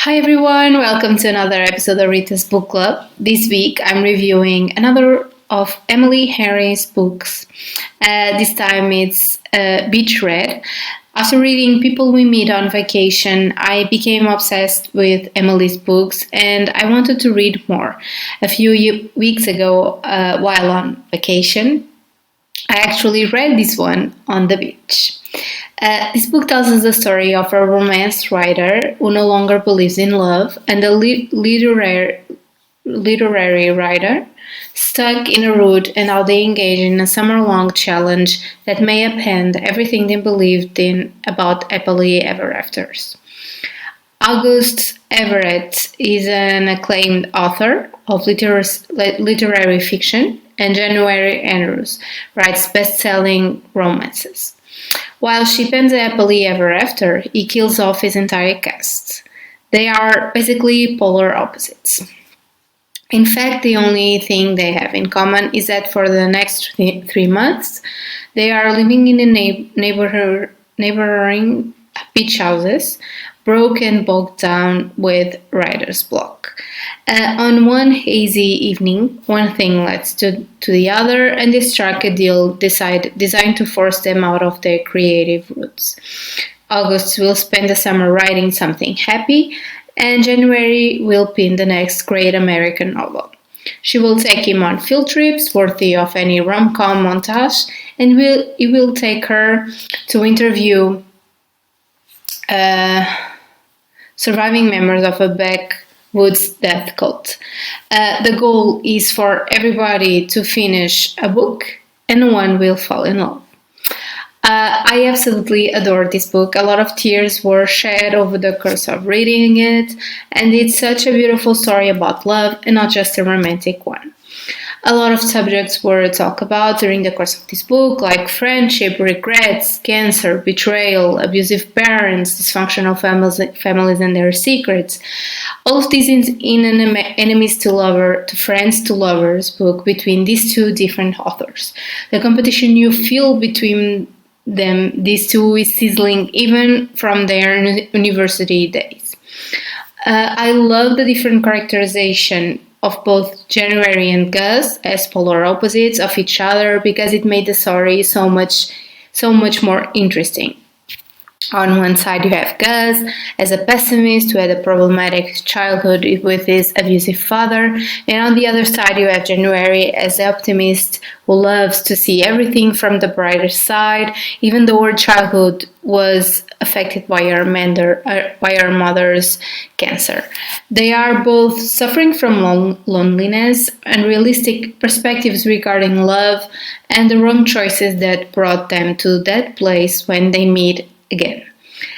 Hi everyone, welcome to another episode of Rita's Book Club. This week I'm reviewing another of Emily Henry's books. This time it's Beach Read. After reading People We Meet on Vacation, I became obsessed with Emily's books and I wanted to read more. A few weeks ago, while on vacation, I actually read this one on the beach. This book tells us the story of a romance writer who no longer believes in love and a literary writer stuck in a rut and how they engage in a summer-long challenge that may upend everything they believed in about happily ever afters. August Everett is an acclaimed author of literary fiction, and January Andrews writes best-selling romances. While she pens happily ever after, he kills off his entire cast. They are basically polar opposites. In fact, the only thing they have in common is that for the next 3 months, they are living in neighboring beach houses, broke and bogged down with writer's block. On one hazy evening, one thing leads to the other, and they strike a deal designed to force them out of their creative roots. August will spend the summer writing something happy, and January will pin the next great American novel. She will take him on field trips worthy of any rom-com montage, and he will take her to interview surviving members of a backwoods death cult. The goal is for everybody to finish a book and no one will fall in love. I absolutely adore this book. A lot of tears were shed over the course of reading it, and it's such a beautiful story about love and not just a romantic one. A lot of subjects were talked about during the course of this book, like friendship, regrets, cancer, betrayal, abusive parents, dysfunctional families and their secrets. All of this is in an enemies to friends to lovers book between these two different authors. The competition you feel between these two is sizzling even from their university days. I love the different characterization of both January and Gus as polar opposites of each other because it made the story so much more interesting. On one side you have Gus as a pessimist who had a problematic childhood with his abusive father, and on the other side you have January as the optimist who loves to see everything from the brighter side, even though her childhood was affected by her mother's cancer. They are both suffering from loneliness, unrealistic perspectives regarding love, and the wrong choices that brought them to that place when they meet again.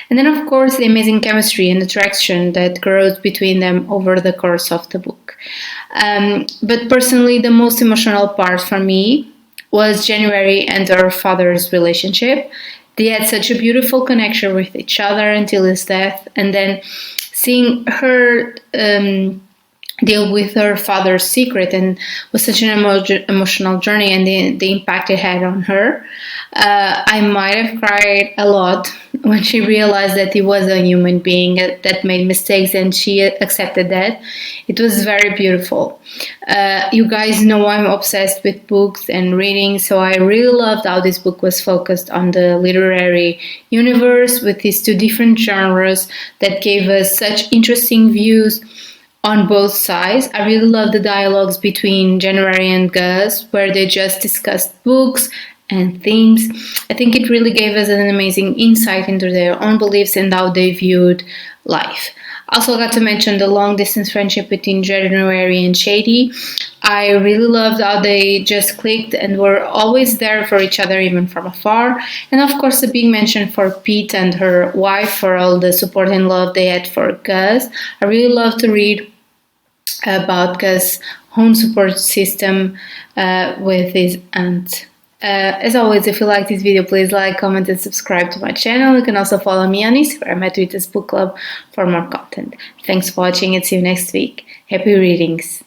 And then, of course, the amazing chemistry and attraction that grows between them over the course of the book. But personally, the most emotional part for me was January and her father's relationship. They had such a beautiful connection with each other until his death, and then seeing her deal with her father's secret and was such an emotional journey, and the impact it had on her. I might have cried a lot when she realized that he was a human being that made mistakes and she accepted that. It was very beautiful. You guys know I'm obsessed with books and reading, so I really loved how this book was focused on the literary universe with these two different genres that gave us such interesting views on both sides. I really love the dialogues between January and Gus, where they just discussed books and themes. I think it really gave us an amazing insight into their own beliefs and how they viewed life. I also got to mention the long-distance friendship between January and Shady. I really loved how they just clicked and were always there for each other, even from afar. And of course, a big mention for Pete and her wife for all the support and love they had for Gus. I really love to read about Gus' own support system with his aunt. As always, if you like this video, please like, comment, and subscribe to my channel. You can also follow me on Instagram at Rita's Book Club for more content. Thanks for watching and see you next week. Happy readings!